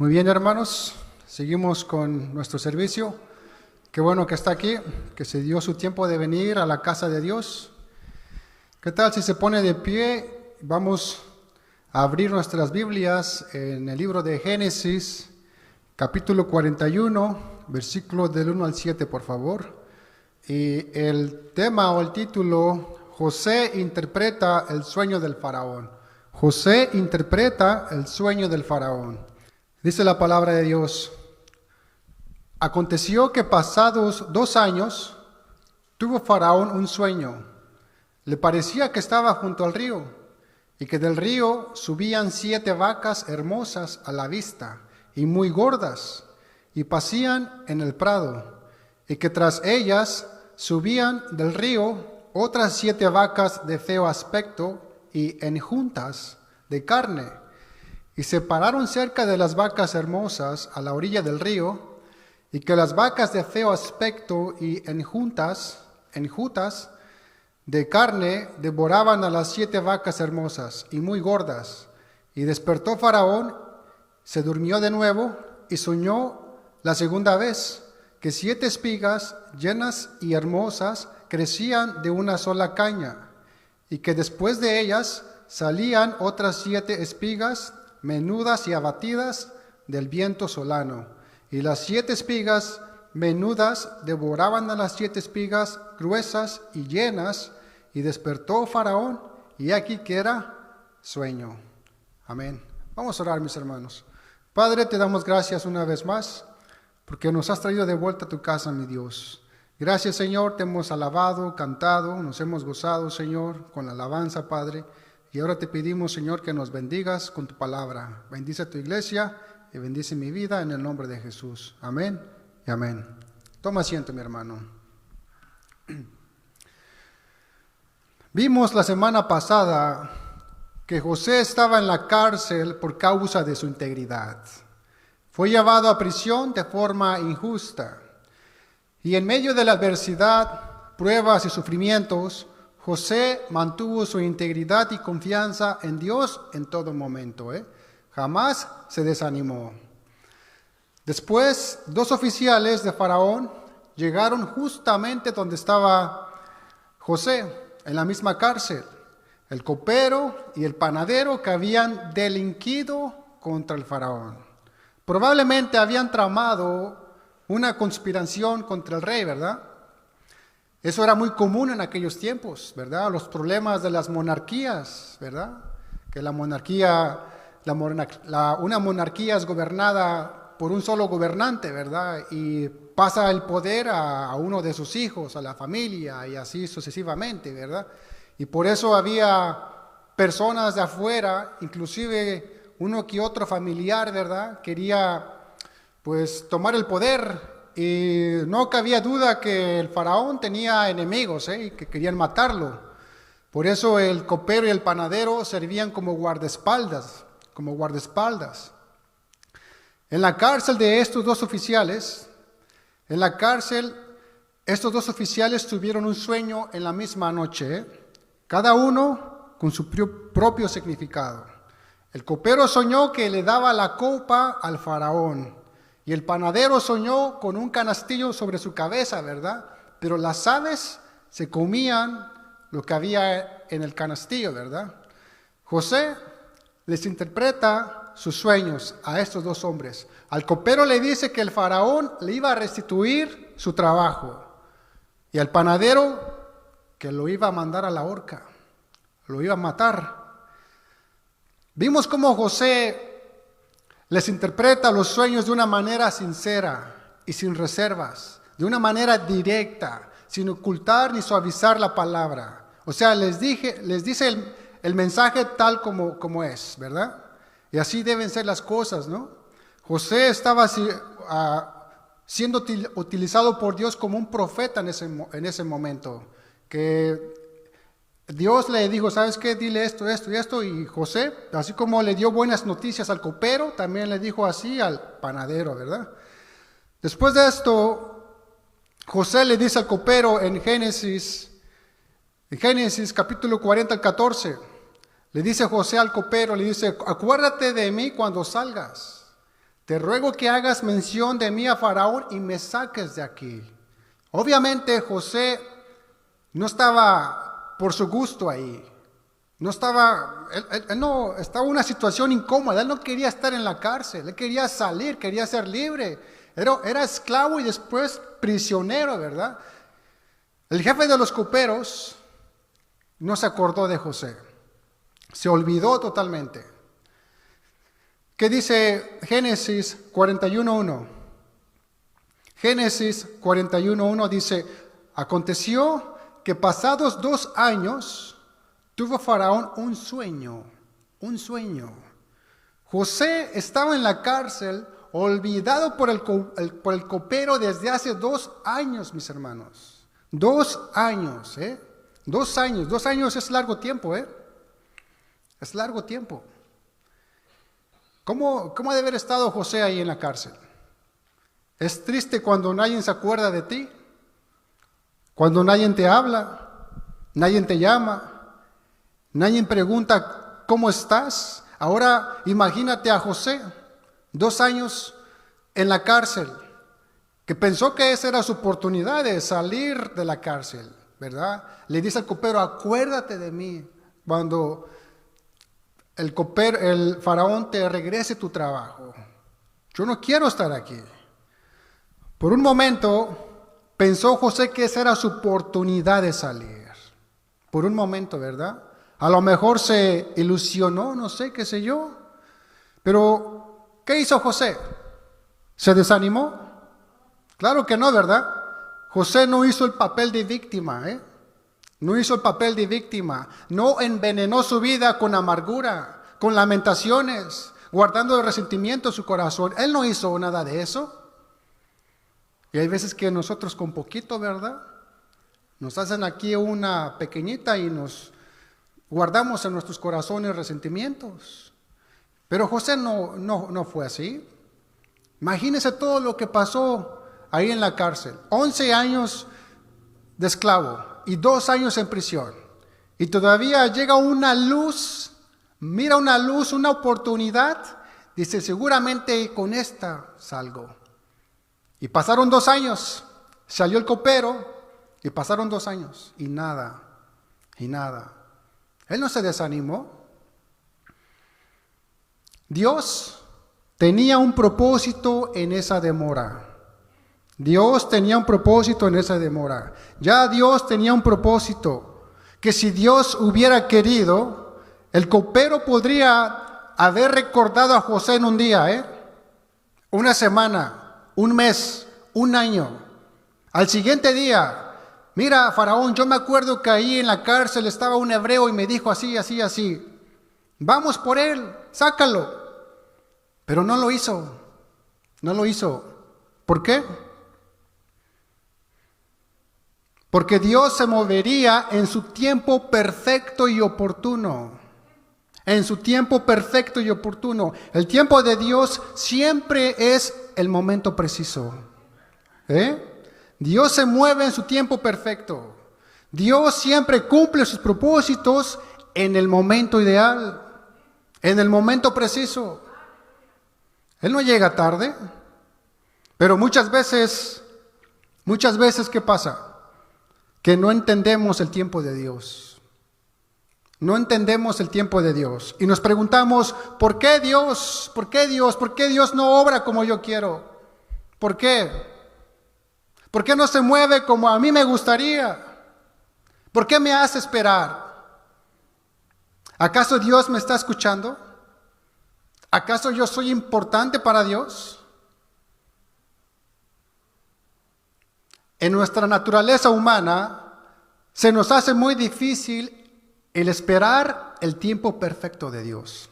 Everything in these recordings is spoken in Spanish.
Muy bien, hermanos, seguimos con nuestro servicio. Qué bueno que está aquí, que se dio su tiempo de venir a la casa de Dios. ¿Qué tal si se pone de pie? Vamos a abrir nuestras Biblias en el libro de Génesis, capítulo 41, versículos del 1 al 7, por favor. Y el tema o el título, José interpreta el sueño del faraón. José interpreta el sueño del faraón. Dice la palabra de Dios: aconteció que pasados 2 años tuvo Faraón un sueño. Le parecía que estaba junto al río y que del río subían 7 vacas hermosas a la vista y muy gordas y pasían en el prado, y que tras ellas subían del río otras 7 vacas de feo aspecto y enjuntas de carne. Y se pararon cerca de las vacas hermosas a la orilla del río, y que las vacas de feo aspecto y enjutas de carne devoraban a las 7 vacas hermosas y muy gordas. Y despertó Faraón, se durmió de nuevo y soñó la segunda vez, que 7 espigas llenas y hermosas crecían de una sola caña, y que después de ellas salían otras 7 espigas menudas y abatidas del viento solano, y las 7 espigas menudas devoraban a las 7 espigas gruesas y llenas, y despertó Faraón, y aquí que era sueño. Amén. Vamos a orar, mis hermanos. Padre, te damos gracias una vez más, porque nos has traído de vuelta a tu casa, mi Dios. Gracias, Señor, te hemos alabado, cantado, nos hemos gozado, Señor, con la alabanza, Padre. Y ahora te pedimos, Señor, que nos bendigas con tu palabra. Bendice a tu iglesia y bendice mi vida en el nombre de Jesús. Amén y amén. Toma asiento, mi hermano. Vimos la semana pasada que José estaba en la cárcel por causa de su integridad. Fue llevado a prisión de forma injusta. Y en medio de la adversidad, pruebas y sufrimientos, José mantuvo su integridad y confianza en Dios en todo momento. Jamás se desanimó. Después, 2 oficiales de Faraón llegaron justamente donde estaba José, en la misma cárcel. El copero y el panadero que habían delinquido contra el Faraón. Probablemente habían tramado una conspiración contra el rey, ¿verdad? Eso era muy común en aquellos tiempos, ¿verdad? Los problemas de las monarquías, ¿verdad? Que la monarquía, una monarquía es gobernada por un solo gobernante, ¿verdad? Y pasa el poder a uno de sus hijos, a la familia, y así sucesivamente, ¿verdad? Y por eso había personas de afuera, inclusive uno que otro familiar, ¿verdad? Quería, pues, tomar el poder. Y no cabía duda que el faraón tenía enemigos, y que querían matarlo. Por eso el copero y el panadero servían como guardaespaldas. En la cárcel de estos 2 oficiales, estos 2 oficiales tuvieron un sueño en la misma noche, cada uno con su propio significado. El copero soñó que le daba la copa al faraón. Y el panadero soñó con un canastillo sobre su cabeza, ¿verdad? Pero las aves se comían lo que había en el canastillo, ¿verdad? José les interpreta sus sueños a estos 2 hombres. Al copero le dice que el faraón le iba a restituir su trabajo. Y al panadero que lo iba a mandar a la horca, lo iba a matar. Vimos cómo José les interpreta los sueños de una manera sincera y sin reservas, de una manera directa, sin ocultar ni suavizar la palabra. O sea, les dice el mensaje tal como es, ¿verdad? Y así deben ser las cosas, ¿no? José estaba siendo utilizado por Dios como un profeta en ese momento, que Dios le dijo, ¿sabes qué? Dile esto, esto y esto. Y José, así como le dio buenas noticias al copero, también le dijo así al panadero, ¿verdad? Después de esto, José le dice al copero en Génesis capítulo 40 al 14, le dice José al copero, le dice, acuérdate de mí cuando salgas. te ruego que hagas mención de mí a Faraón y me saques de aquí. Obviamente José no estaba por su gusto ahí. No estaba, él no estaba en una situación incómoda. Él no quería estar en la cárcel. Él quería salir, quería ser libre. Era esclavo y después prisionero, ¿verdad? El jefe de los coperos no se acordó de José. Se olvidó totalmente. ¿Qué dice Génesis 41:1? Génesis 41:1 dice: aconteció que pasados 2 años tuvo Faraón un sueño. José estaba en la cárcel, olvidado por el copero desde hace 2 años, mis hermanos. 2 años, 2 años. 2 años es largo tiempo, Es largo tiempo. ¿Cómo debe haber estado José ahí en la cárcel? ¿Es triste cuando nadie se acuerda de ti? Cuando nadie te habla, nadie te llama, nadie pregunta ¿cómo estás? Ahora imagínate a José, 2 años en la cárcel, que pensó que esa era su oportunidad de salir de la cárcel, ¿verdad? Le dice al copero: acuérdate de mí cuando el faraón te regrese tu trabajo. Yo no quiero estar aquí. Por un momento pensó José que esa era su oportunidad de salir. Por un momento, ¿verdad? A lo mejor se ilusionó, no sé, qué sé yo. Pero, ¿qué hizo José? ¿Se desanimó? Claro que no, ¿verdad? José no hizo el papel de víctima, No hizo el papel de víctima. No envenenó su vida con amargura, con lamentaciones, guardando el resentimiento en su corazón. Él no hizo nada de eso. Y hay veces que nosotros con poquito, ¿verdad? Nos hacen aquí una pequeñita y nos guardamos en nuestros corazones resentimientos. Pero José no fue así. Imagínense todo lo que pasó ahí en la cárcel. 11 años de esclavo y 2 años en prisión. Y todavía llega una luz, mira una luz, una oportunidad. Dice: seguramente con esta salgo. Y pasaron 2 años, salió el copero y pasaron 2 años y nada. Él no se desanimó. Dios tenía un propósito en esa demora. Ya Dios tenía un propósito, que si Dios hubiera querido, el copero podría haber recordado a José en un día, una semana, un mes, un año. Al siguiente día: mira, Faraón, yo me acuerdo que ahí en la cárcel estaba un hebreo y me dijo así. Vamos por él, sácalo. Pero no lo hizo. ¿Por qué? Porque Dios se movería en su tiempo perfecto y oportuno. El tiempo de Dios siempre es el momento preciso. Dios se mueve en su tiempo perfecto. Dios siempre cumple sus propósitos en el momento ideal, en el momento preciso. Él no llega tarde. Pero muchas veces, ¿qué pasa? Que no entendemos el tiempo de Dios. No entendemos el tiempo de Dios. Y nos preguntamos: ¿por qué Dios? ¿Por qué Dios no obra como yo quiero? ¿Por qué? ¿Por qué no se mueve como a mí me gustaría? ¿Por qué me hace esperar? ¿Acaso Dios me está escuchando? ¿Acaso yo soy importante para Dios? En nuestra naturaleza humana se nos hace muy difícil el esperar el tiempo perfecto de Dios.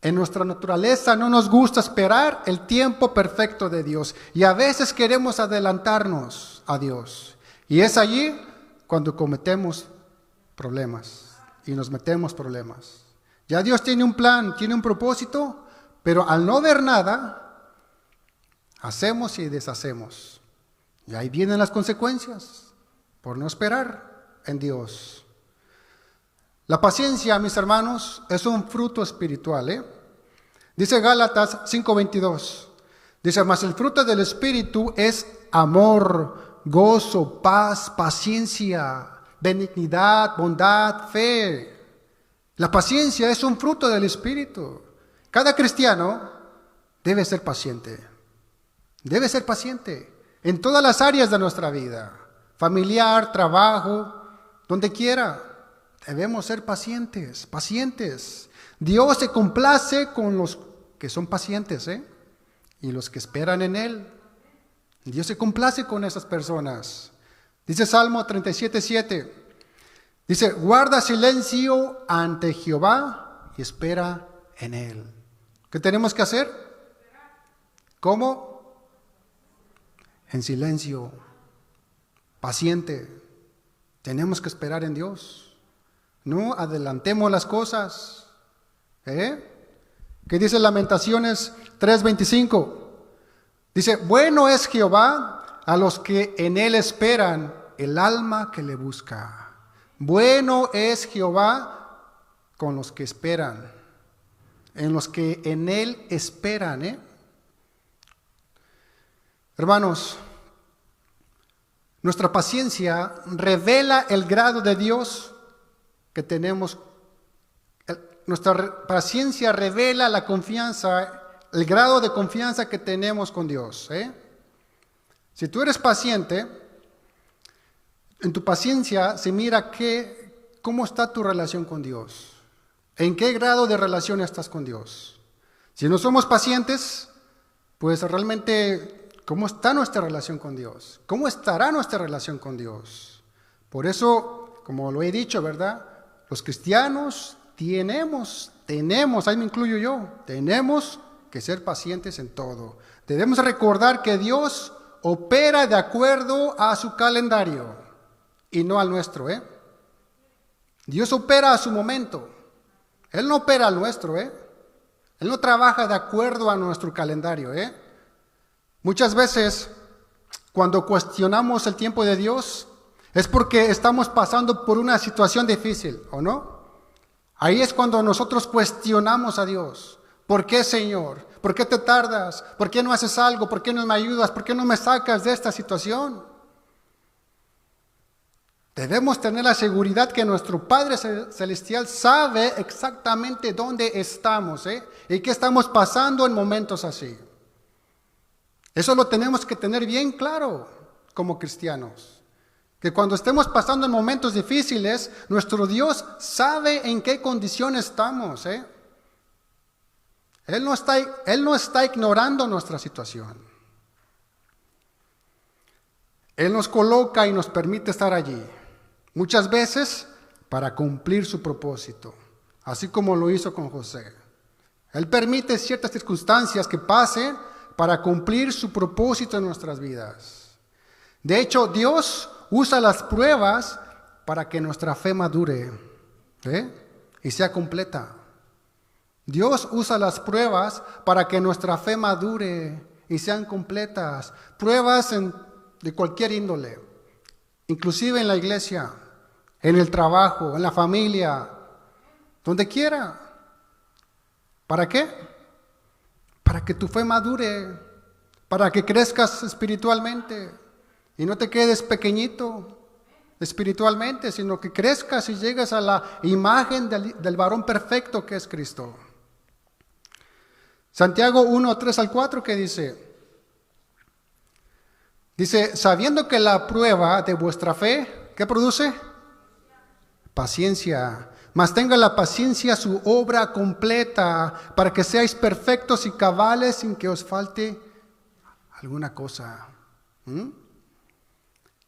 En nuestra naturaleza no nos gusta esperar el tiempo perfecto de Dios. Y a veces queremos adelantarnos a Dios. Y es allí cuando cometemos problemas y nos metemos problemas. Ya Dios tiene un plan, tiene un propósito, pero al no ver nada, hacemos y deshacemos. Y ahí vienen las consecuencias por no esperar en Dios. La paciencia, mis hermanos, es un fruto espiritual. Dice Gálatas 5:22. Dice, mas el fruto del Espíritu es amor, gozo, paz, paciencia, benignidad, bondad, fe. La paciencia es un fruto del Espíritu. Cada cristiano debe ser paciente. Debe ser paciente en todas las áreas de nuestra vida. Familiar, trabajo, donde quiera. Debemos ser pacientes, pacientes. Dios se complace con los que son pacientes, y los que esperan en Él. Dios se complace con esas personas. Dice Salmo 37:7. Dice, guarda silencio ante Jehová y espera en Él. ¿Qué tenemos que hacer? ¿Cómo? En silencio, paciente. Tenemos que esperar en Dios. No adelantemos las cosas. ¿Qué dice Lamentaciones 3:25? Dice, bueno es Jehová a los que en Él esperan, el alma que le busca. Bueno es Jehová con los que esperan, en los que en Él esperan. Hermanos, nuestra paciencia revela el grado de Dios que tenemos. Nuestra paciencia revela la confianza, el grado de confianza que tenemos con Dios. Si tú eres paciente, en tu paciencia se mira cómo está tu relación con Dios. ¿En qué grado de relación estás con Dios? Si no somos pacientes, pues realmente, ¿cómo está nuestra relación con Dios? ¿Cómo estará nuestra relación con Dios? Por eso, como lo he dicho, ¿verdad? Los cristianos tenemos, ahí me incluyo yo, tenemos que ser pacientes en todo. Debemos recordar que Dios opera de acuerdo a su calendario y no al nuestro. Dios opera a su momento. Él no opera al nuestro. Él no trabaja de acuerdo a nuestro calendario. Muchas veces, cuando cuestionamos el tiempo de Dios, es porque estamos pasando por una situación difícil, ¿o no? Ahí es cuando nosotros cuestionamos a Dios. ¿Por qué, Señor? ¿Por qué te tardas? ¿Por qué no haces algo? ¿Por qué no me ayudas? ¿Por qué no me sacas de esta situación? Debemos tener la seguridad que nuestro Padre Celestial sabe exactamente dónde estamos, y qué estamos pasando en momentos así. Eso lo tenemos que tener bien claro como cristianos. Que cuando estemos pasando en momentos difíciles, nuestro Dios sabe en qué condición estamos. Él no está ignorando nuestra situación. Él nos coloca y nos permite estar allí. Muchas veces para cumplir su propósito, así como lo hizo con José. Él permite ciertas circunstancias que pasen para cumplir su propósito en nuestras vidas. De hecho, Dios usa las pruebas para que nuestra fe madure y sea completa. Dios usa las pruebas para que nuestra fe madure y sean completas. Pruebas de cualquier índole, inclusive en la iglesia, en el trabajo, en la familia, donde quiera. ¿Para qué? Para que tu fe madure, para que crezcas espiritualmente. Y no te quedes pequeñito espiritualmente, sino que crezcas y llegues a la imagen del varón perfecto que es Cristo. Santiago 1:3-4, ¿qué dice? Dice, sabiendo que la prueba de vuestra fe, ¿qué produce? Paciencia. Mas tenga la paciencia su obra completa, para que seáis perfectos y cabales sin que os falte alguna cosa.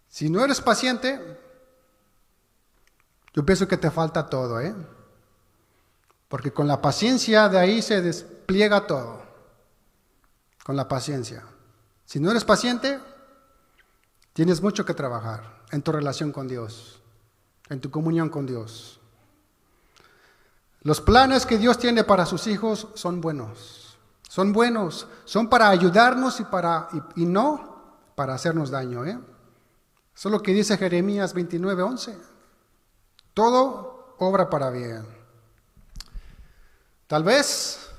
Si no eres paciente, yo pienso que te falta todo, porque con la paciencia de ahí se despliega todo. Con la paciencia. Si no eres paciente, tienes mucho que trabajar en tu relación con Dios, en tu comunión con Dios. Los planes que Dios tiene para sus hijos son buenos. Son buenos, son para ayudarnos y no para hacernos daño. Eso es lo que dice Jeremías 29:11. Todo obra para bien. Tal vez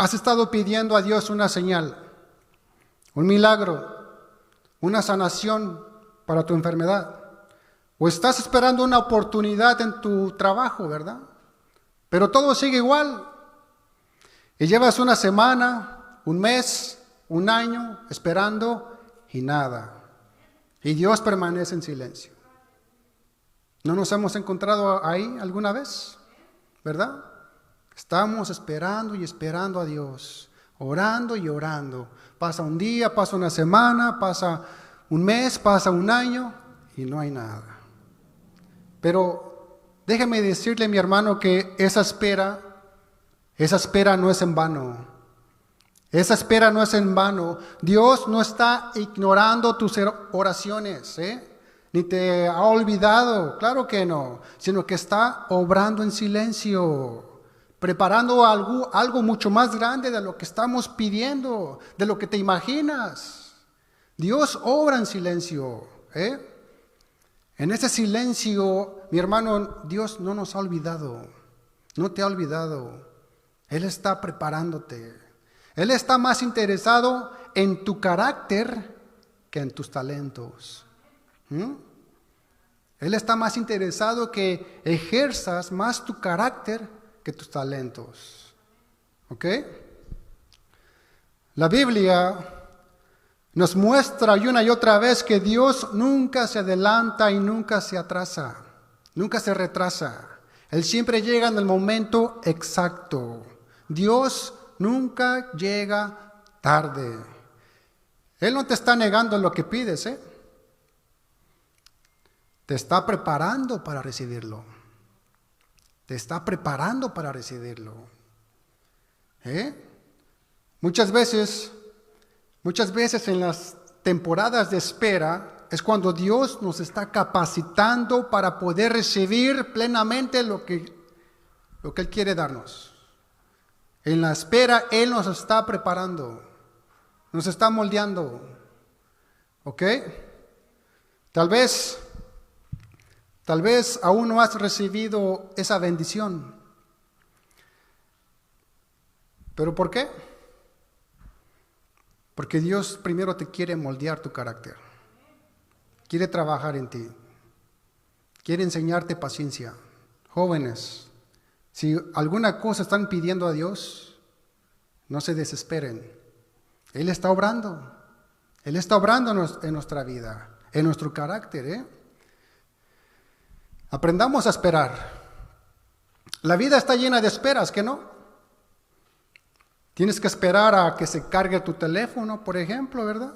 ¿Has estado pidiendo a Dios una señal, un milagro, una sanación para tu enfermedad? ¿O estás esperando una oportunidad en tu trabajo, verdad? Pero todo sigue igual. Y llevas una semana, un mes, un año esperando y nada. Y Dios permanece en silencio. ¿No nos hemos encontrado ahí alguna vez? ¿Verdad? Estamos esperando y esperando a Dios, orando y orando. Pasa un día, pasa una semana, pasa un mes, pasa un año y no hay nada. Pero déjeme decirle, mi hermano, que esa espera no es en vano. Esa espera no es en vano. Dios no está ignorando tus oraciones, ni te ha olvidado, claro que no, sino que está obrando en silencio, preparando algo mucho más grande de lo que estamos pidiendo, de lo que te imaginas. Dios obra en silencio, En ese silencio, mi hermano, Dios no nos ha olvidado, no te ha olvidado. Él está preparándote. Él está más interesado en tu carácter que en tus talentos. Él está más interesado que ejerzas más tu carácter que tus talentos. ¿Ok? La Biblia nos muestra una y otra vez que Dios nunca se adelanta y nunca se atrasa, nunca se retrasa. Él siempre llega en el momento exacto. Dios nunca llega tarde. Él no te está negando lo que pides, Te está preparando para recibirlo. Te está preparando para recibirlo. Muchas veces en las temporadas de espera es cuando Dios nos está capacitando para poder recibir plenamente lo que Él quiere darnos. En la espera Él nos está preparando, nos está moldeando. ¿Ok? Tal vez aún no has recibido esa bendición. ¿Pero por qué? Porque Dios primero te quiere moldear tu carácter. Quiere trabajar en ti. Quiere enseñarte paciencia. Jóvenes, si alguna cosa están pidiendo a Dios, no se desesperen. Él está obrando. Él está obrando en nuestra vida, en nuestro carácter, Aprendamos a esperar. La vida está llena de esperas, ¿que no? Tienes que esperar a que se cargue tu teléfono, por ejemplo, ¿verdad?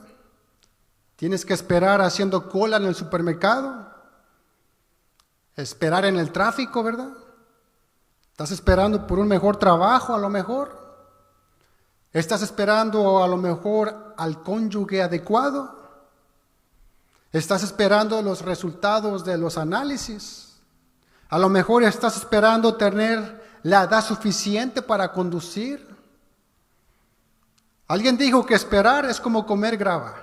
Tienes que esperar haciendo cola en el supermercado. Esperar en el tráfico, ¿verdad? Estás esperando por un mejor trabajo, a lo mejor. Estás esperando a lo mejor al cónyuge adecuado. Estás esperando los resultados de los análisis. A lo mejor estás esperando tener la edad suficiente para conducir. Alguien dijo que esperar es como comer grava.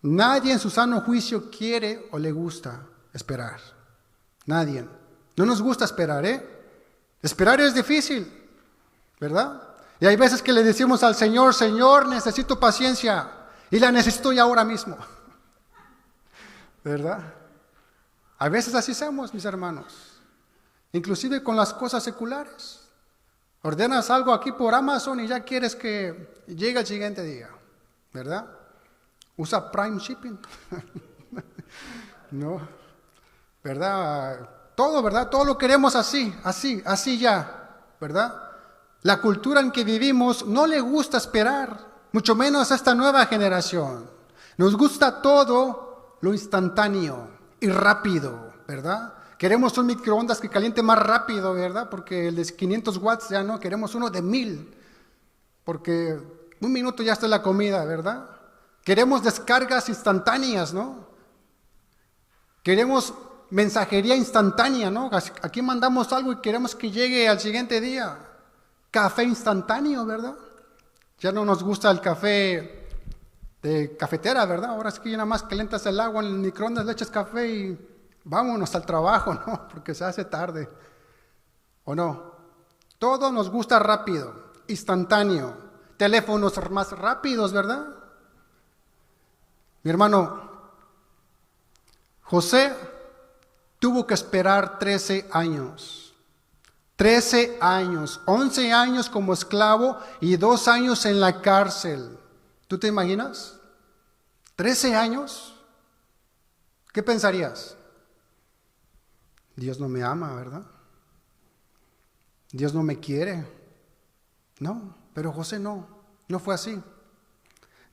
Nadie en su sano juicio quiere o le gusta esperar. Nadie. No nos gusta esperar, Esperar es difícil, ¿verdad? Y hay veces que le decimos al Señor, Señor, necesito paciencia y la necesito ya ahora mismo. ¿Verdad? A veces así somos, mis hermanos. Inclusive con las cosas seculares. Ordenas algo aquí por Amazon y ya quieres que llegue el siguiente día. ¿Verdad? Usa Prime Shipping. No. ¿Verdad? Todo, ¿verdad? Todo lo queremos así ya. ¿Verdad? La cultura en que vivimos no le gusta esperar. Mucho menos a esta nueva generación. Nos gusta todo lo instantáneo y rápido, ¿verdad? Queremos un microondas que caliente más rápido, ¿verdad? Porque el de 500 watts ya no, queremos uno de 1000, porque un minuto ya está la comida, ¿verdad? Queremos descargas instantáneas, ¿no? Queremos mensajería instantánea, ¿no? Aquí mandamos algo y queremos que llegue al siguiente día. Café instantáneo, ¿verdad? Ya no nos gusta el café de cafetera, ¿verdad? Ahora es que ya nada más calientas el agua en el microondas, le echas café y vámonos al trabajo, ¿no? Porque se hace tarde. ¿O no? Todo nos gusta rápido. instantáneo, teléfonos más rápidos, ¿verdad? Mi hermano, José tuvo que esperar 13 años. 13 años, 11 años como esclavo y 2 años en la cárcel. ¿Tú te imaginas? 13 años. ¿Qué pensarías? Dios no me ama, ¿verdad? Dios no me quiere. No, pero José no fue así.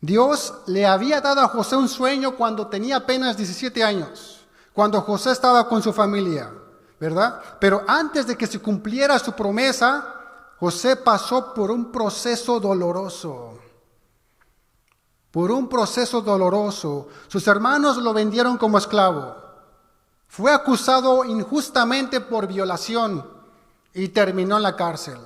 Dios le había dado a José un sueño cuando tenía apenas 17 años, cuando José estaba con su familia, ¿verdad? Pero antes de que se cumpliera su promesa, José pasó por un proceso doloroso. Por un proceso doloroso. Sus hermanos lo vendieron como esclavo. Fue acusado injustamente por violación y terminó en la cárcel.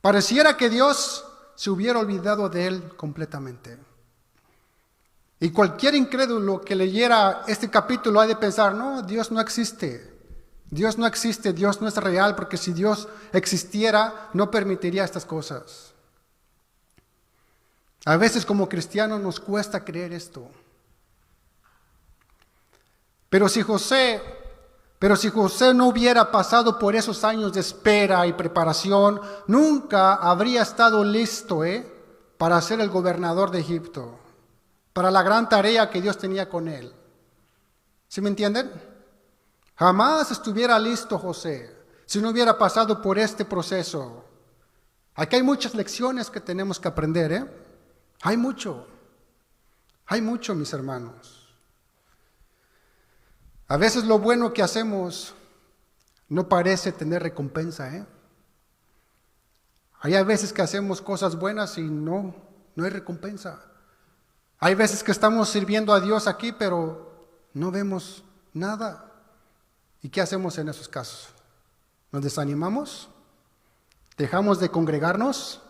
Pareciera que Dios se hubiera olvidado de él completamente. Y cualquier incrédulo que leyera este capítulo ha de pensar, no, Dios no existe. Dios no existe, Dios no es real, porque si Dios existiera, no permitiría estas cosas. A veces como cristianos nos cuesta creer esto. Pero si José no hubiera pasado por esos años de espera y preparación, nunca habría estado listo para ser el gobernador de Egipto, para la gran tarea que Dios tenía con él. ¿Sí me entienden? Jamás estuviera listo José si no hubiera pasado por este proceso. Aquí hay muchas lecciones que tenemos que aprender, Hay mucho, mis hermanos. A veces lo bueno que hacemos no parece tener recompensa, Hay veces que hacemos cosas buenas y no hay recompensa. Hay veces que estamos sirviendo a Dios aquí, pero no vemos nada. ¿Y qué hacemos en esos casos? ¿Nos desanimamos? ¿Dejamos de congregarnos?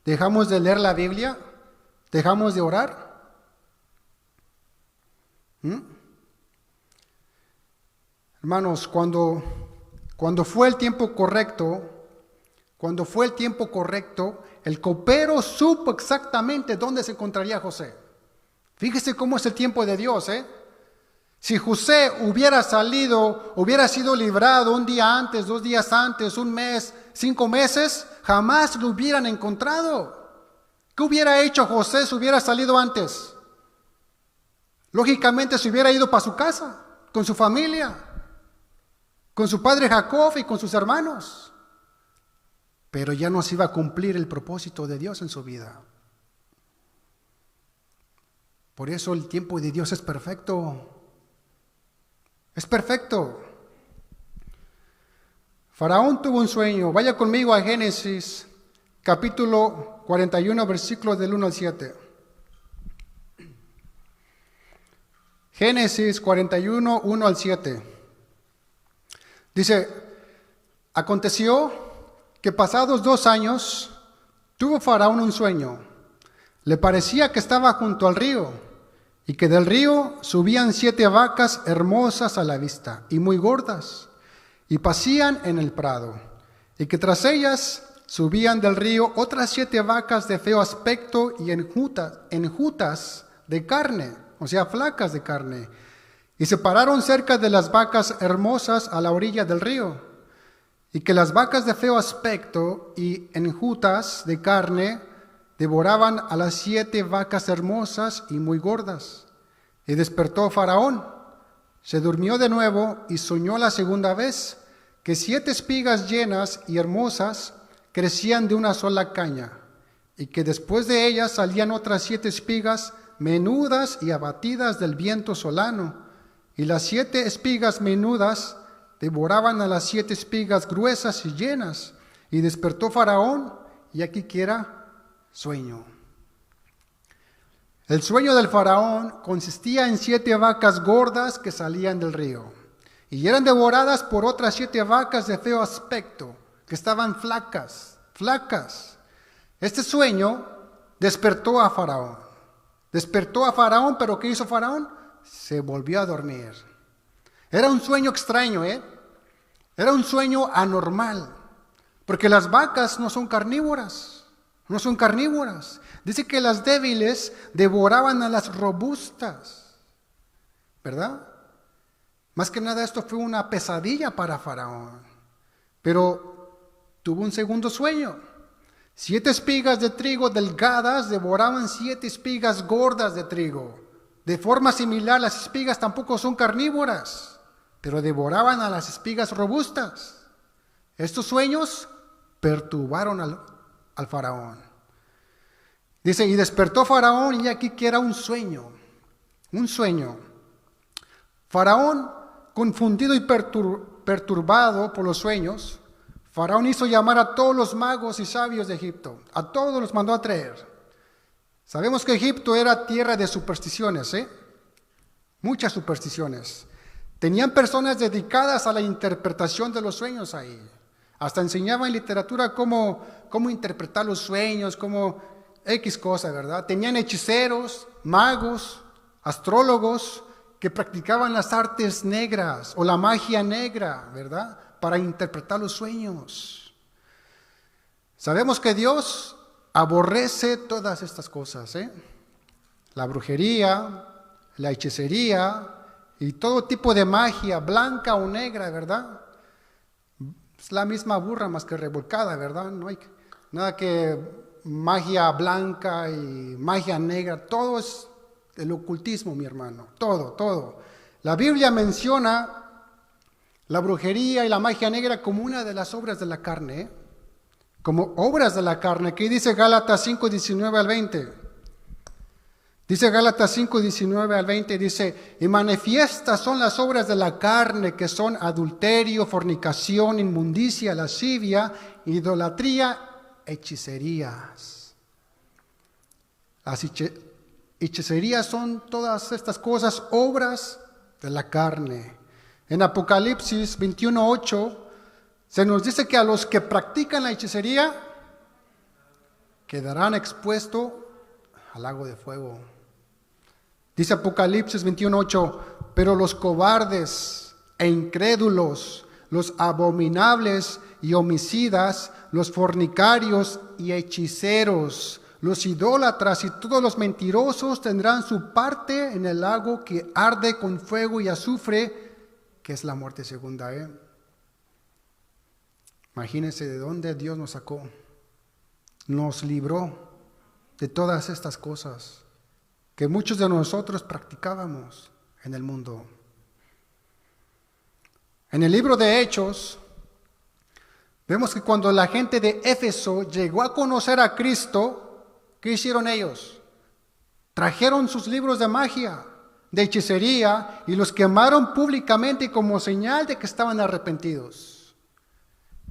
¿Dejamos de leer la Biblia? ¿Dejamos de orar? Hermanos, cuando fue el tiempo correcto, el copero supo exactamente dónde se encontraría José. Fíjese cómo es el tiempo de Dios, Si José hubiera sido librado un día antes, 2 días antes, 1 mes, 5 meses, jamás lo hubieran encontrado. ¿Qué hubiera hecho José si hubiera salido antes? Lógicamente se hubiera ido para su casa, con su familia, con su padre Jacob y con sus hermanos. Pero ya no se iba a cumplir el propósito de Dios en su vida. Por eso el tiempo de Dios es perfecto. Es perfecto. Faraón tuvo un sueño. Vaya conmigo a Génesis, capítulo 41, versículos del 1 al 7. Génesis 41, 1 al 7. Dice, aconteció que pasados 2 años, tuvo Faraón un sueño. Le parecía que estaba junto al río, y que del río subían 7 vacas hermosas a la vista, y muy gordas, y pacían en el prado, y que tras ellas subían del río otras 7 vacas de feo aspecto y enjutas de carne, o sea, flacas de carne. Y se pararon cerca de las vacas hermosas a la orilla del río. Y que las vacas de feo aspecto y enjutas de carne devoraban a las 7 vacas hermosas y muy gordas. Y despertó Faraón, se durmió de nuevo y soñó la segunda vez que 7 espigas llenas y hermosas crecían de una sola caña, y que después de ellas salían otras 7 espigas menudas y abatidas del viento solano, y las 7 espigas menudas devoraban a las 7 espigas gruesas y llenas. Y despertó Faraón, y aquí que era sueño. El sueño del Faraón consistía en 7 vacas gordas que salían del río, y eran devoradas por otras 7 vacas de feo aspecto, que estaban flacas. Este sueño despertó a Faraón. Pero ¿qué hizo Faraón? Se volvió a dormir. Era un sueño extraño, Era un sueño anormal. Porque las vacas no son carnívoras, no son carnívoras. Dice que las débiles devoraban a las robustas, ¿verdad? Más que nada esto fue una pesadilla para Faraón. Pero tuvo un segundo sueño. 7 espigas de trigo delgadas devoraban 7 espigas gordas de trigo. De forma similar, las espigas tampoco son carnívoras, pero devoraban a las espigas robustas. Estos sueños perturbaron al Faraón. Dice, y despertó Faraón, y aquí que era un sueño. Un sueño. Faraón, confundido y perturbado por los sueños, Faraón hizo llamar a todos los magos y sabios de Egipto. A todos los mandó a traer. Sabemos que Egipto era tierra de supersticiones, muchas supersticiones. Tenían personas dedicadas a la interpretación de los sueños ahí. Hasta enseñaban en literatura cómo interpretar los sueños, cómo X cosa, ¿verdad? Tenían hechiceros, magos, astrólogos que practicaban las artes negras o la magia negra, ¿verdad? Para interpretar los sueños. Sabemos que Dios aborrece todas estas cosas, la brujería, la hechicería y todo tipo de magia, blanca o negra, ¿verdad? Es la misma burra más que revolcada, ¿verdad? No hay nada que magia blanca y magia negra, todo es el ocultismo, mi hermano, todo. La Biblia menciona la brujería y la magia negra como una de las obras de la carne, como obras de la carne. Aquí dice Gálatas 5, 19 al 20. Dice Gálatas 5, 19 al 20, dice, y manifiestas son las obras de la carne, que son adulterio, fornicación, inmundicia, lascivia, idolatría, hechicerías. Las hechicerías son todas estas cosas, obras de la carne. En Apocalipsis 21, 8, se nos dice que a los que practican la hechicería quedarán expuestos al lago de fuego. Dice Apocalipsis 21:8, pero los cobardes e incrédulos, los abominables y homicidas, los fornicarios y hechiceros, los idólatras y todos los mentirosos tendrán su parte en el lago que arde con fuego y azufre, que es la muerte segunda. Imagínense de dónde Dios nos sacó, nos libró de todas estas cosas que muchos de nosotros practicábamos en el mundo. En el libro de Hechos, vemos que cuando la gente de Éfeso llegó a conocer a Cristo, ¿qué hicieron ellos? Trajeron sus libros de magia, de hechicería, y los quemaron públicamente como señal de que estaban arrepentidos.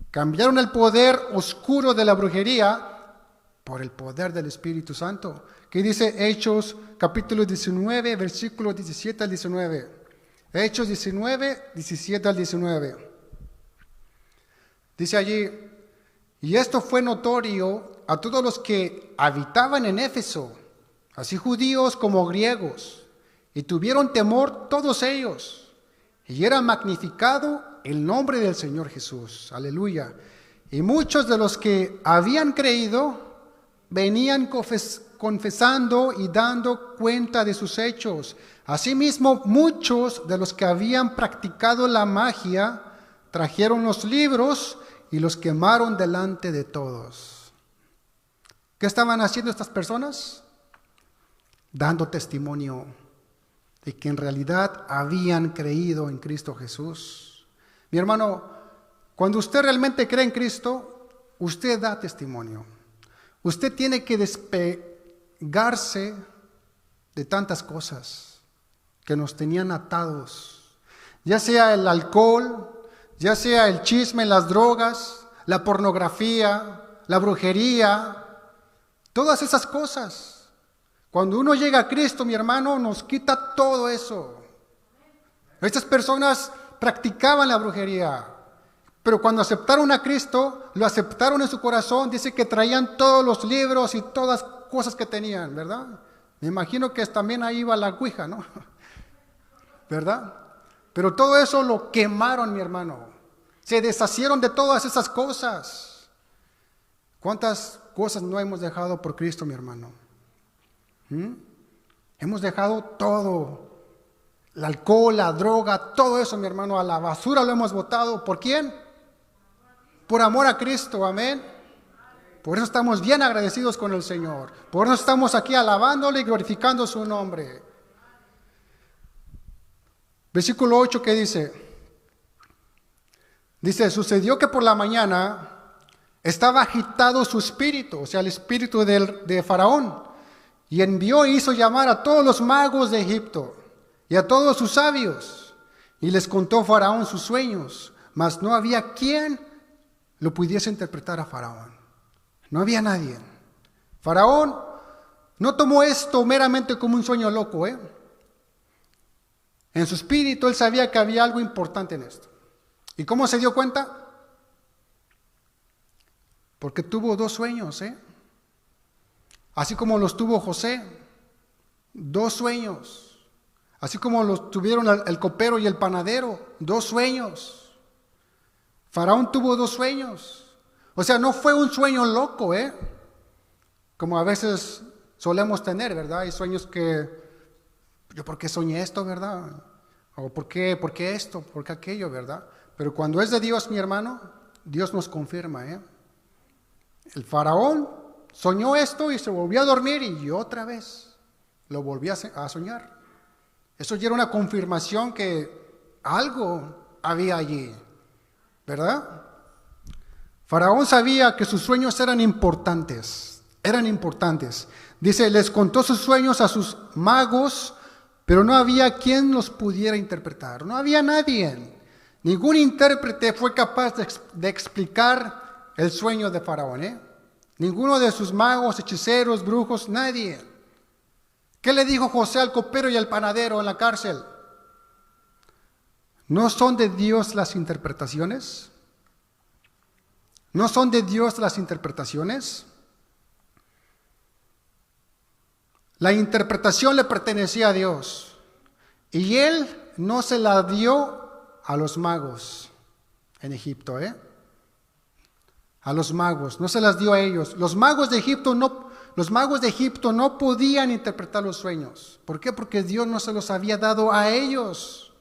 Cambiaron el poder oscuro de la brujería por el poder del Espíritu Santo. ¿Qué dice Hechos capítulo 19, versículos 17 al 19? Hechos 19, 17 al 19. Dice allí, y esto fue notorio a todos los que habitaban en Éfeso, así judíos como griegos, y tuvieron temor todos ellos, y era magnificado el nombre del Señor Jesús. Aleluya. Y muchos de los que habían creído venían confesando y dando cuenta de sus hechos. Asimismo, muchos de los que habían practicado la magia trajeron los libros y los quemaron delante de todos. ¿Qué estaban haciendo estas personas? Dando testimonio de que en realidad habían creído en Cristo Jesús. Mi hermano, cuando usted realmente cree en Cristo, usted da testimonio. Usted tiene que despegarse de tantas cosas que nos tenían atados, ya sea el alcohol, ya sea el chisme, las drogas, la pornografía, la brujería, todas esas cosas. Cuando uno llega a Cristo, mi hermano, nos quita todo eso. Estas personas practicaban la brujería, pero cuando aceptaron a Cristo, lo aceptaron en su corazón. Dice que traían todos los libros y todas cosas que tenían, ¿verdad? Me imagino que también ahí iba la ouija, ¿no? ¿Verdad? Pero todo eso lo quemaron, mi hermano. Se deshacieron de todas esas cosas. ¿Cuántas cosas no hemos dejado por Cristo, mi hermano? Hemos dejado todo. El alcohol, la droga, todo eso, mi hermano, a la basura lo hemos botado. ¿Por quién? Por amor a Cristo, amén. Por eso estamos bien agradecidos con el Señor. Por eso estamos aquí alabándole y glorificando su nombre. Versículo 8, ¿qué dice? Dice, sucedió que por la mañana estaba agitado su espíritu, o sea, el espíritu de Faraón, y envió e hizo llamar a todos los magos de Egipto y a todos sus sabios, y les contó Faraón sus sueños, mas no había quien lo pudiese interpretar a Faraón. No había nadie. Faraón no tomó esto meramente como un sueño loco, En su espíritu él sabía que había algo importante en esto. ¿Y cómo se dio cuenta? Porque tuvo 2 sueños, Así como los tuvo José, 2 sueños. Así como los tuvieron el copero y el panadero, 2 sueños. Faraón tuvo 2 sueños. O sea, no fue un sueño loco, como a veces solemos tener, ¿verdad? Hay sueños que, yo por qué soñé esto, ¿verdad? O por qué esto, por qué aquello, ¿verdad? Pero cuando es de Dios, mi hermano, Dios nos confirma, El faraón soñó esto y se volvió a dormir y otra vez lo volvió a soñar. Eso ya era una confirmación que algo había allí, ¿verdad? Faraón sabía que sus sueños eran importantes. Dice, les contó sus sueños a sus magos, pero no había quien los pudiera interpretar. No había nadie. Ningún intérprete fue capaz de explicar el sueño de Faraón, Ninguno de sus magos, hechiceros, brujos, nadie. ¿Qué le dijo José al copero y al panadero en la cárcel? ¿No son de Dios las interpretaciones? ¿No son de Dios las interpretaciones? La interpretación le pertenecía a Dios y él no se la dio a los magos en Egipto, A los magos, no se las dio a ellos. Los magos de Egipto no podían interpretar los sueños. ¿Por qué? Porque Dios no se los había dado a ellos.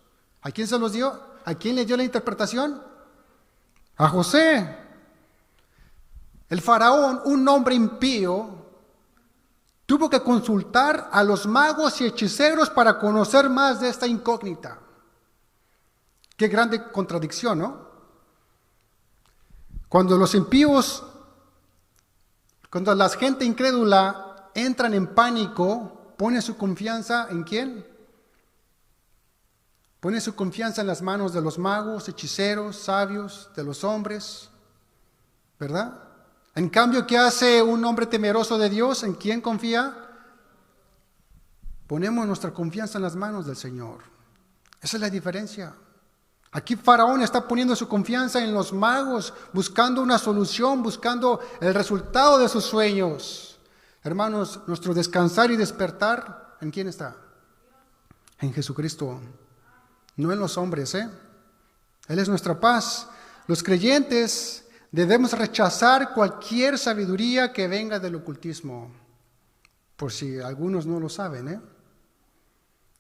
¿A quién se los dio? ¿A quién le dio la interpretación? A José. El faraón, un hombre impío, tuvo que consultar a los magos y hechiceros para conocer más de esta incógnita. Qué grande contradicción, ¿no? Cuando los impíos, cuando la gente incrédula entran en pánico, pone su confianza ¿en quién? Pone su confianza en las manos de los magos, hechiceros, sabios, de los hombres, ¿verdad? En cambio, ¿qué hace un hombre temeroso de Dios? ¿En quién confía? Ponemos nuestra confianza en las manos del Señor. Esa es la diferencia. Aquí Faraón está poniendo su confianza en los magos, buscando una solución, buscando el resultado de sus sueños. Hermanos, nuestro descansar y despertar, ¿en quién está? En Jesucristo, no en los hombres, Él es nuestra paz. Los creyentes debemos rechazar cualquier sabiduría que venga del ocultismo, por si algunos no lo saben,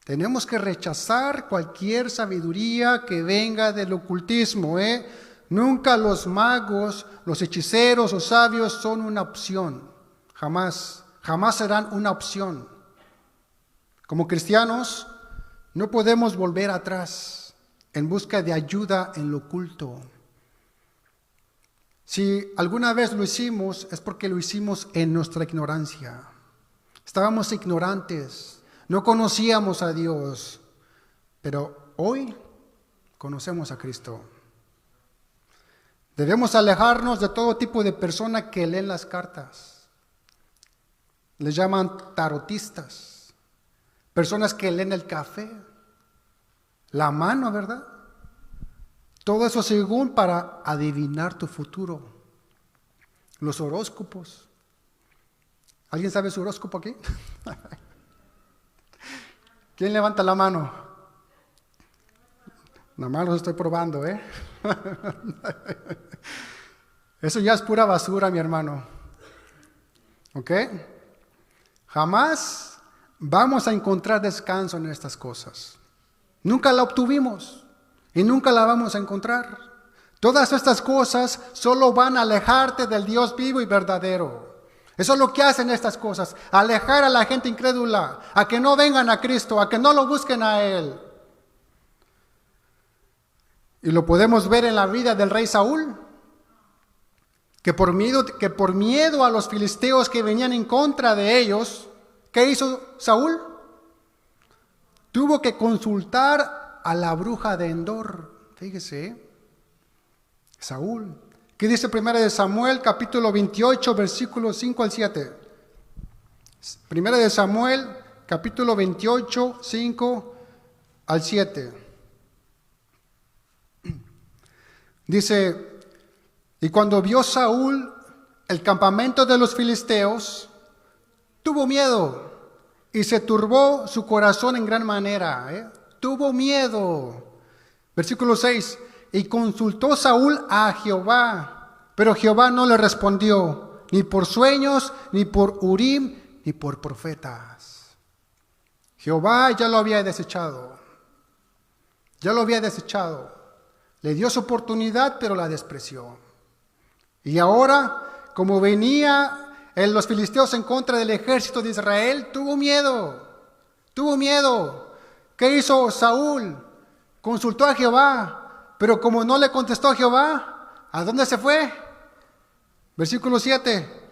Tenemos que rechazar cualquier sabiduría que venga del ocultismo, Nunca los magos, los hechiceros o sabios son una opción. Jamás serán una opción. Como cristianos, no podemos volver atrás en busca de ayuda en lo oculto. Si alguna vez lo hicimos, es porque lo hicimos en nuestra ignorancia. Estábamos ignorantes, no conocíamos a Dios, pero hoy conocemos a Cristo. Debemos alejarnos de todo tipo de personas que leen las cartas. Les llaman tarotistas, personas que leen el café, la mano, ¿verdad? Todo eso según para adivinar tu futuro. Los horóscopos. ¿Alguien sabe su horóscopo aquí? ¿Quién levanta la mano? Nada más los estoy probando, Eso ya es pura basura, mi hermano. ¿Ok? Jamás vamos a encontrar descanso en estas cosas. Nunca la obtuvimos y nunca la vamos a encontrar. Todas estas cosas solo van a alejarte del Dios vivo y verdadero. Eso es lo que hacen estas cosas, alejar a la gente incrédula, a que no vengan a Cristo, a que no lo busquen a Él. Y lo podemos ver en la vida del rey Saúl, que por miedo a los filisteos que venían en contra de ellos, ¿qué hizo Saúl? Tuvo que consultar a la bruja de Endor. Fíjese, Saúl. ¿Qué dice 1 Samuel capítulo 28, versículos 5 al 7? 1 Samuel capítulo 28, 5 al 7. Dice, y cuando vio Saúl el campamento de los filisteos, tuvo miedo y se turbó su corazón en gran manera. Tuvo miedo. Versículo 6. Y consultó Saúl a Jehová, pero Jehová no le respondió, ni por sueños, ni por Urim, ni por profetas. Jehová ya lo había desechado. Ya lo había desechado. Le dio su oportunidad, pero la despreció. Y ahora, como venía los filisteos en contra del ejército de Israel, tuvo miedo. Tuvo miedo. ¿Qué hizo Saúl? Consultó a Jehová. Pero como no le contestó a Jehová, ¿a dónde se fue? Versículo 7.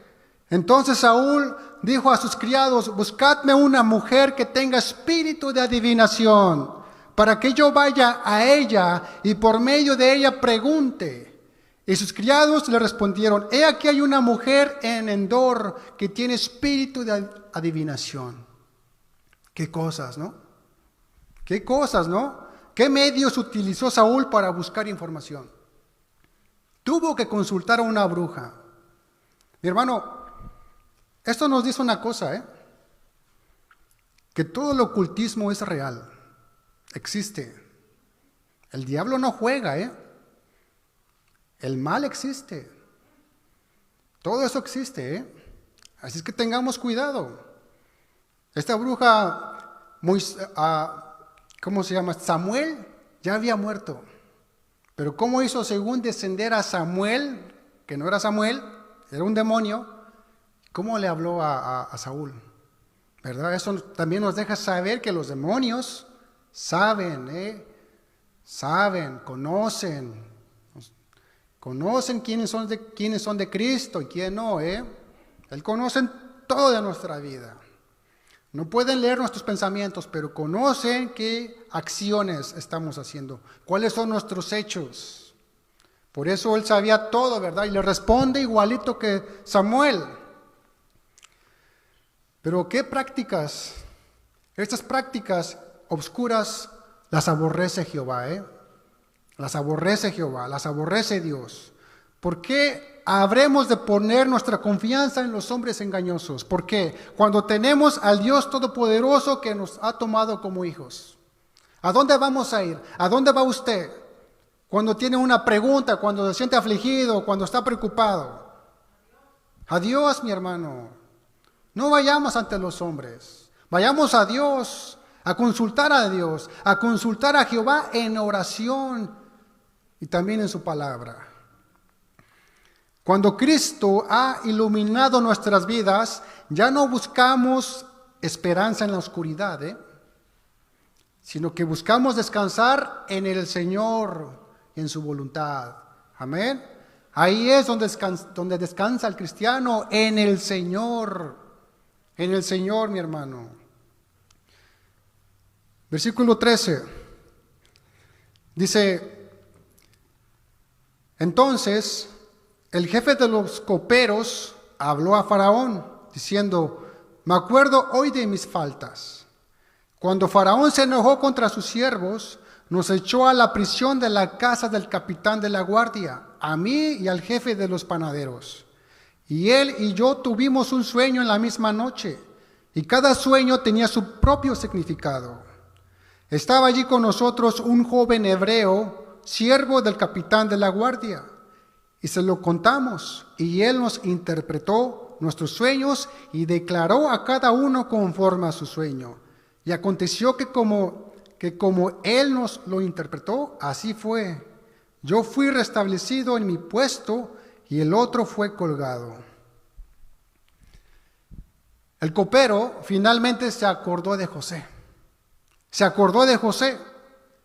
Entonces Saúl dijo a sus criados, buscadme una mujer que tenga espíritu de adivinación, para que yo vaya a ella y por medio de ella pregunte. Y sus criados le respondieron, he aquí hay una mujer en Endor que tiene espíritu de adivinación. Qué cosas, ¿no? Qué cosas, ¿no? ¿Qué medios utilizó Saúl para buscar información? Tuvo que consultar a una bruja. Mi hermano, esto nos dice una cosa, que todo el ocultismo es real, existe. El diablo no juega, el mal existe. Todo eso existe, Así es que tengamos cuidado. Esta bruja, ¿cómo se llama? Samuel ya había muerto. Pero ¿cómo hizo según descender a Samuel, que no era Samuel, era un demonio? ¿Cómo le habló a Saúl? ¿Verdad? Eso también nos deja saber que los demonios saben, conocen quiénes son de Cristo y quién no, Él conoce todo de nuestra vida. No pueden leer nuestros pensamientos, pero conocen qué acciones estamos haciendo, cuáles son nuestros hechos. Por eso Él sabía todo, ¿verdad? Y le responde igualito que Samuel. Pero ¿qué prácticas? Estas prácticas obscuras las aborrece Jehová, Las aborrece Jehová, las aborrece Dios. ¿Por qué habremos de poner nuestra confianza en los hombres engañosos? ¿Por qué? Cuando tenemos al Dios Todopoderoso que nos ha tomado como hijos. ¿A dónde vamos a ir? ¿A dónde va usted? Cuando tiene una pregunta, cuando se siente afligido, cuando está preocupado. A Dios, mi hermano. No vayamos ante los hombres. Vayamos a Dios, a consultar a Dios, a consultar a Jehová en oración y también en su palabra. Cuando Cristo ha iluminado nuestras vidas, ya no buscamos esperanza en la oscuridad, sino que buscamos descansar en el Señor y en su voluntad. Amén. Ahí es donde descansa el cristiano, en el Señor. En el Señor, mi hermano. Versículo 13. Dice, entonces el jefe de los coperos habló a Faraón, diciendo, me acuerdo hoy de mis faltas. Cuando Faraón se enojó contra sus siervos, nos echó a la prisión de la casa del capitán de la guardia, a mí y al jefe de los panaderos. Y él y yo tuvimos un sueño en la misma noche, y cada sueño tenía su propio significado. Estaba allí con nosotros un joven hebreo, siervo del capitán de la guardia, y se lo contamos, y él nos interpretó nuestros sueños y declaró a cada uno conforme a su sueño. Y aconteció que como él nos lo interpretó, así fue. Yo fui restablecido en mi puesto y el otro fue colgado. El copero finalmente se acordó de José. Se acordó de José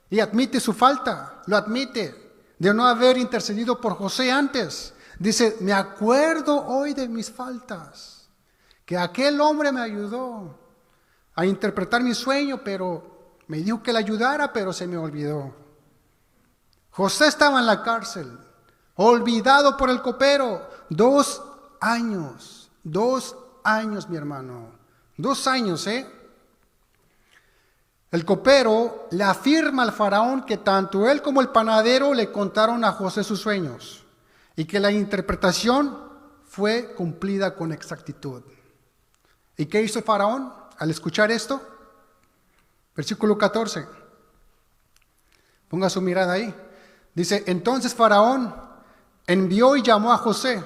y admite su falta, lo admite, de no haber intercedido por José antes. Dice, me acuerdo hoy de mis faltas, que aquel hombre me ayudó a interpretar mi sueño, pero me dijo que le ayudara, pero se me olvidó. José estaba en la cárcel, olvidado por el copero, 2 años, 2 años, mi hermano, 2 años, El copero le afirma al faraón que tanto él como el panadero le contaron a José sus sueños y que la interpretación fue cumplida con exactitud. ¿Y qué hizo el faraón al escuchar esto? Versículo 14. Ponga su mirada ahí. Dice, entonces faraón envió y llamó a José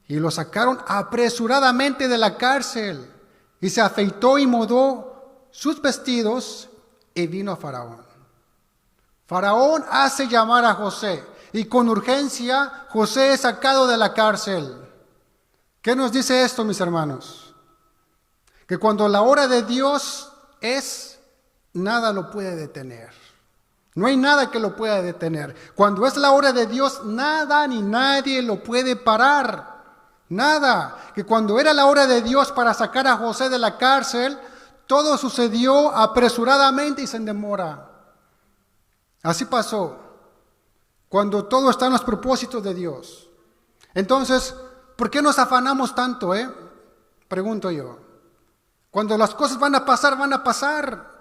y lo sacaron apresuradamente de la cárcel y se afeitó y mudó sus vestidos y vino a Faraón. Faraón hace llamar a José y con urgencia José es sacado de la cárcel. ¿Qué nos dice esto, mis hermanos? Que cuando la hora de Dios es, nada lo puede detener. No hay nada que lo pueda detener. Cuando es la hora de Dios, nada ni nadie lo puede parar. Nada. Que cuando era la hora de Dios para sacar a José de la cárcel, todo sucedió apresuradamente y sin demora. Así pasó. Cuando todo está en los propósitos de Dios. Entonces, ¿por qué nos afanamos tanto, Pregunto yo. Cuando las cosas van a pasar, van a pasar.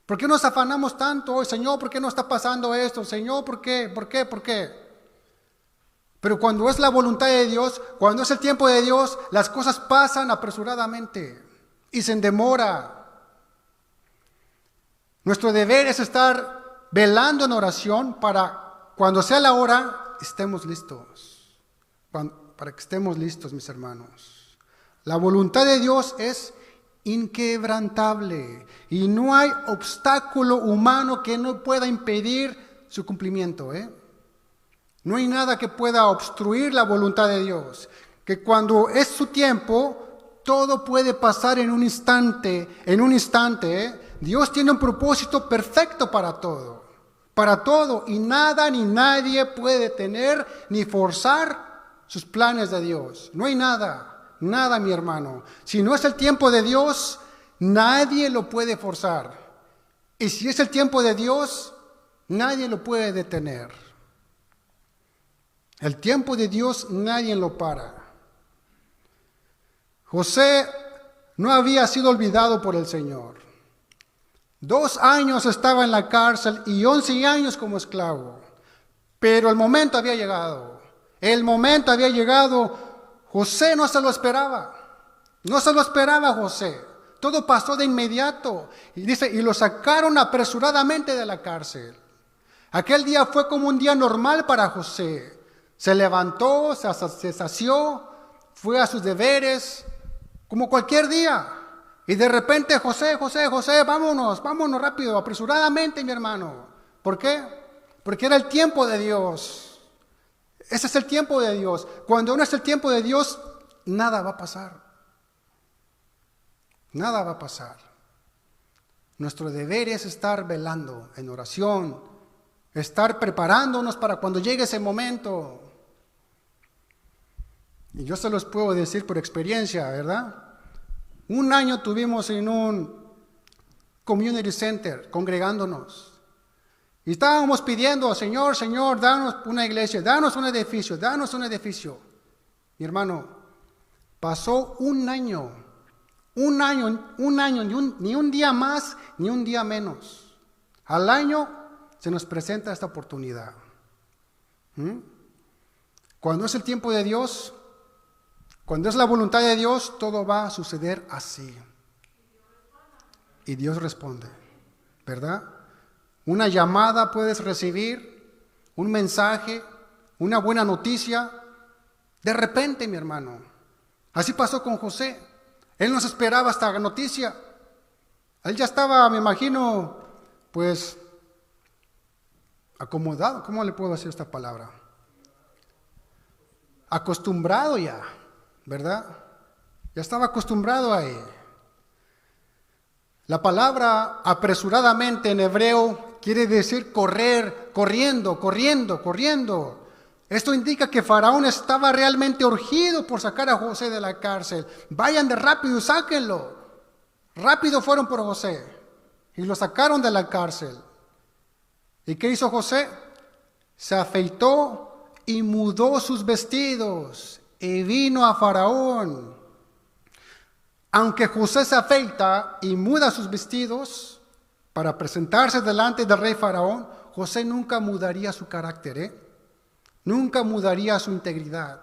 ¿Por qué nos afanamos tanto hoy? Señor, ¿por qué no está pasando esto? Señor, ¿por qué? ¿Por qué? ¿Por qué? Pero cuando es la voluntad de Dios, cuando es el tiempo de Dios, las cosas pasan apresuradamente y sin demora. Nuestro deber es estar velando en oración para cuando sea la hora, estemos listos. Para que estemos listos, mis hermanos. La voluntad de Dios es inquebrantable y no hay obstáculo humano que no pueda impedir su cumplimiento. No hay nada que pueda obstruir la voluntad de Dios. Que cuando es su tiempo, todo puede pasar en un instante. Dios tiene un propósito perfecto para todo, y nada ni nadie puede detener ni forzar sus planes de Dios. No hay nada, mi hermano. Si no es el tiempo de Dios, nadie lo puede forzar. Y si es el tiempo de Dios, nadie lo puede detener. El tiempo de Dios nadie lo para. José no había sido olvidado por el Señor. 2 años estaba en la cárcel y 11 años como esclavo. Pero el momento había llegado. José no se lo esperaba. José. Todo pasó de inmediato. Y dice, y lo sacaron apresuradamente de la cárcel. Aquel día fue como un día normal para José. Se levantó, se sació, fue a sus deberes, como cualquier día. Y de repente, José, vámonos rápido, apresuradamente, mi hermano. ¿Por qué? Porque era el tiempo de Dios. Ese es el tiempo de Dios. Cuando no es el tiempo de Dios, nada va a pasar. Nada va a pasar. Nuestro deber es estar velando en oración, estar preparándonos para cuando llegue ese momento. Y yo se los puedo decir por experiencia, ¿verdad? Un año tuvimos en un community center congregándonos. Y estábamos pidiendo, Señor, danos una iglesia, danos un edificio. Mi hermano, pasó un año, ni un día más, ni un día menos. Al año se nos presenta esta oportunidad. Cuando es el tiempo de Dios, cuando es la voluntad de Dios, todo va a suceder así. Y Dios responde, ¿verdad? Una llamada puedes recibir, un mensaje, una buena noticia, de repente, mi hermano. Así pasó con José. Él no se esperaba esta noticia. Él ya estaba, me imagino, pues, acomodado. ¿Cómo le puedo decir esta palabra? Acostumbrado ya, ¿verdad? Ya estaba acostumbrado a él. La palabra apresuradamente en hebreo quiere decir correr, corriendo, corriendo, corriendo. Esto indica que Faraón estaba realmente urgido por sacar a José de la cárcel. Vayan de rápido y sáquenlo. Rápido fueron por José y lo sacaron de la cárcel. ¿Y qué hizo José? Se afeitó y mudó sus vestidos y vino a Faraón. Aunque José se afeita y muda sus vestidos para presentarse delante del rey Faraón, José nunca mudaría su carácter, nunca mudaría su integridad.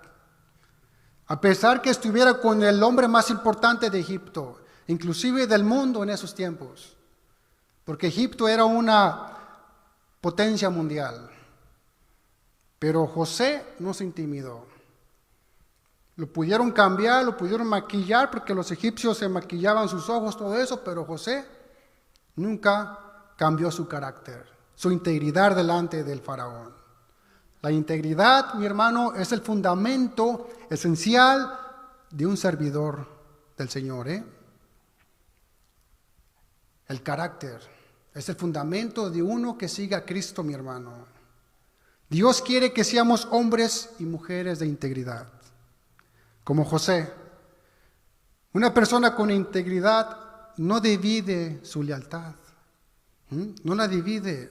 A pesar que estuviera con el hombre más importante de Egipto, inclusive del mundo en esos tiempos, porque Egipto era una potencia mundial. Pero José no se intimidó. Lo pudieron cambiar, lo pudieron maquillar, porque los egipcios se maquillaban sus ojos, todo eso, pero José nunca cambió su carácter, su integridad delante del faraón. La integridad, mi hermano, es el fundamento esencial de un servidor del Señor. El carácter es el fundamento de uno que siga a Cristo, mi hermano. Dios quiere que seamos hombres y mujeres de integridad. Como José, una persona con integridad no divide su lealtad, no la divide,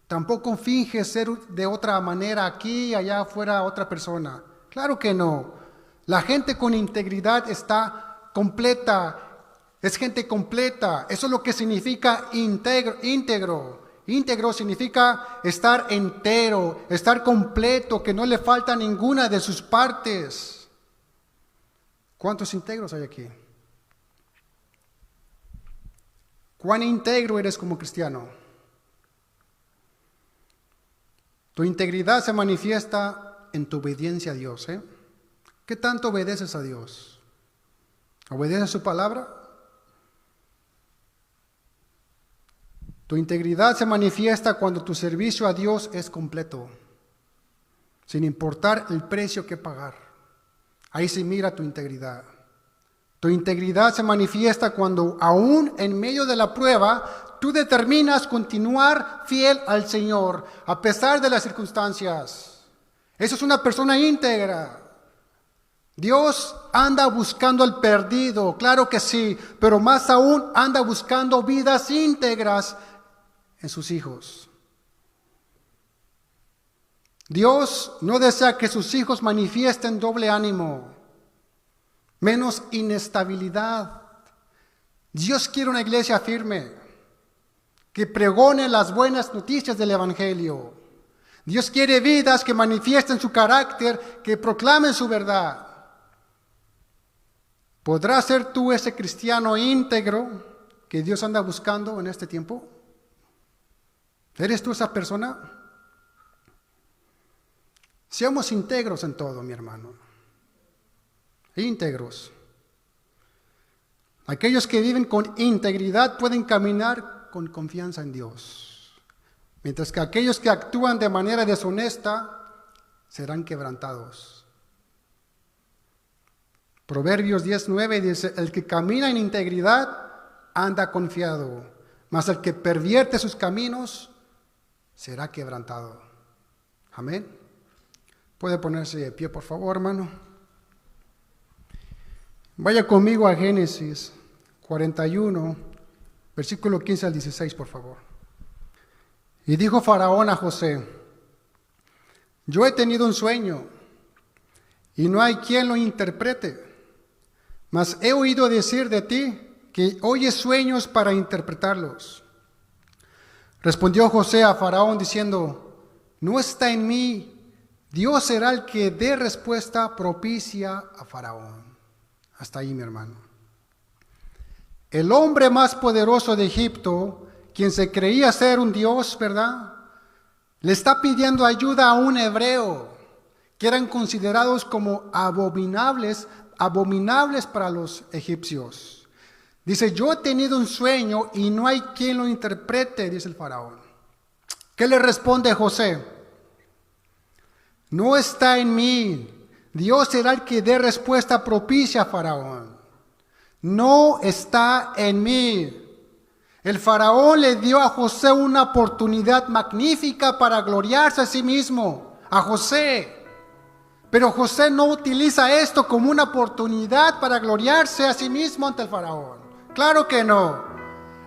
tampoco finge ser de otra manera aquí y allá afuera otra persona. Claro que no. La gente con integridad está completa, es gente completa. Eso es lo que significa íntegro. Íntegro significa estar entero, estar completo, que no le falta ninguna de sus partes. ¿Cuántos íntegros hay aquí? ¿Cuán íntegro eres como cristiano? Tu integridad se manifiesta en tu obediencia a Dios. ¿Qué tanto obedeces a Dios? ¿Obedeces su palabra? Tu integridad se manifiesta cuando tu servicio a Dios es completo, sin importar el precio que pagar. Ahí se mira tu integridad. Tu integridad se manifiesta cuando aún en medio de la prueba, tú determinas continuar fiel al Señor a pesar de las circunstancias. Eso es una persona íntegra. Dios anda buscando al perdido, claro que sí, pero más aún anda buscando vidas íntegras en sus hijos. Dios no desea que sus hijos manifiesten doble ánimo, menos inestabilidad. Dios quiere una iglesia firme, que pregone las buenas noticias del Evangelio. Dios quiere vidas que manifiesten su carácter, que proclamen su verdad. ¿Podrás ser tú ese cristiano íntegro que Dios anda buscando en este tiempo? ¿Eres tú esa persona? Seamos íntegros en todo, mi hermano. Íntegros. Aquellos que viven con integridad pueden caminar con confianza en Dios, mientras que aquellos que actúan de manera deshonesta serán quebrantados. Proverbios 10:9 dice: el que camina en integridad anda confiado, mas el que pervierte sus caminos será quebrantado. Amén. Puede ponerse de pie, por favor, hermano. Vaya conmigo a Génesis 41, versículo 15 al 16, por favor. Y dijo Faraón a José: yo he tenido un sueño, y no hay quien lo interprete. Mas he oído decir de ti que oyes sueños para interpretarlos. Respondió José a Faraón diciendo: no está en mí. Dios será el que dé respuesta propicia a Faraón. Hasta ahí, mi hermano. El hombre más poderoso de Egipto, quien se creía ser un dios, ¿verdad?, le está pidiendo ayuda a un hebreo. que eran considerados como abominables para los egipcios. Dice, yo he tenido un sueño y no hay quien lo interprete, dice el faraón. ¿Qué le responde José? No está en mí. Dios será el que dé respuesta propicia a faraón. No está en mí. El faraón le dio a José una oportunidad magnífica para gloriarse a sí mismo, a José. Pero José no utiliza esto como una oportunidad para gloriarse a sí mismo ante el faraón. Claro que no.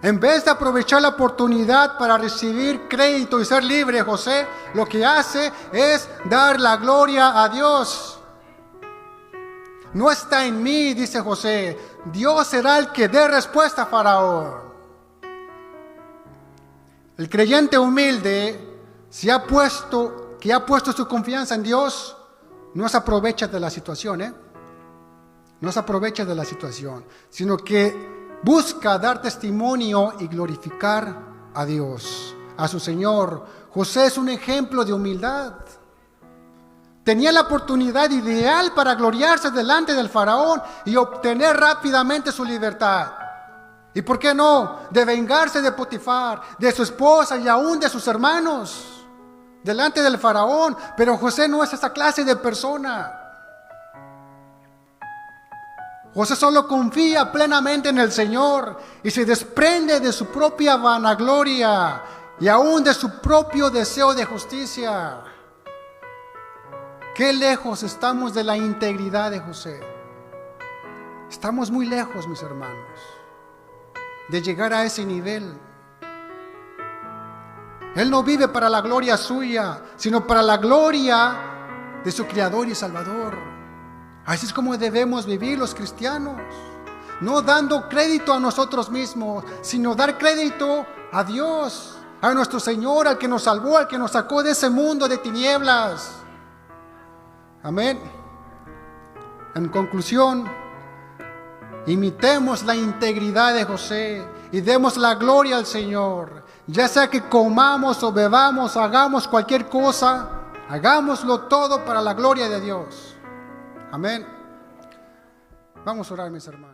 En vez de aprovechar la oportunidad para recibir crédito y ser libre, José lo que hace es dar la gloria a Dios. No está en mí, dice José. Dios será el que dé respuesta a faraón. El creyente humilde que ha puesto su confianza en Dios, no se aprovecha de la situación, no se aprovecha de la situación, sino que busca dar testimonio y glorificar a Dios, a su Señor. José es un ejemplo de humildad. Tenía la oportunidad ideal para gloriarse delante del faraón y obtener rápidamente su libertad. ¿Y por qué no? De vengarse de Potifar, de su esposa y aún de sus hermanos, delante del faraón. Pero José no es esa clase de persona. José solo confía plenamente en el Señor y se desprende de su propia vanagloria y aún de su propio deseo de justicia. Qué lejos estamos de la integridad de José. Estamos muy lejos, mis hermanos, de llegar a ese nivel. Él no vive para la gloria suya, sino para la gloria de su Creador y Salvador. Así es como debemos vivir los cristianos, no dando crédito a nosotros mismos, sino dar crédito a Dios, a nuestro Señor, al que nos salvó, al que nos sacó de ese mundo de tinieblas. Amén. En conclusión, imitemos la integridad de José y demos la gloria al Señor. Ya sea que comamos o bebamos, hagamos cualquier cosa, hagámoslo todo para la gloria de Dios. Amén. Vamos a orar, mis hermanos.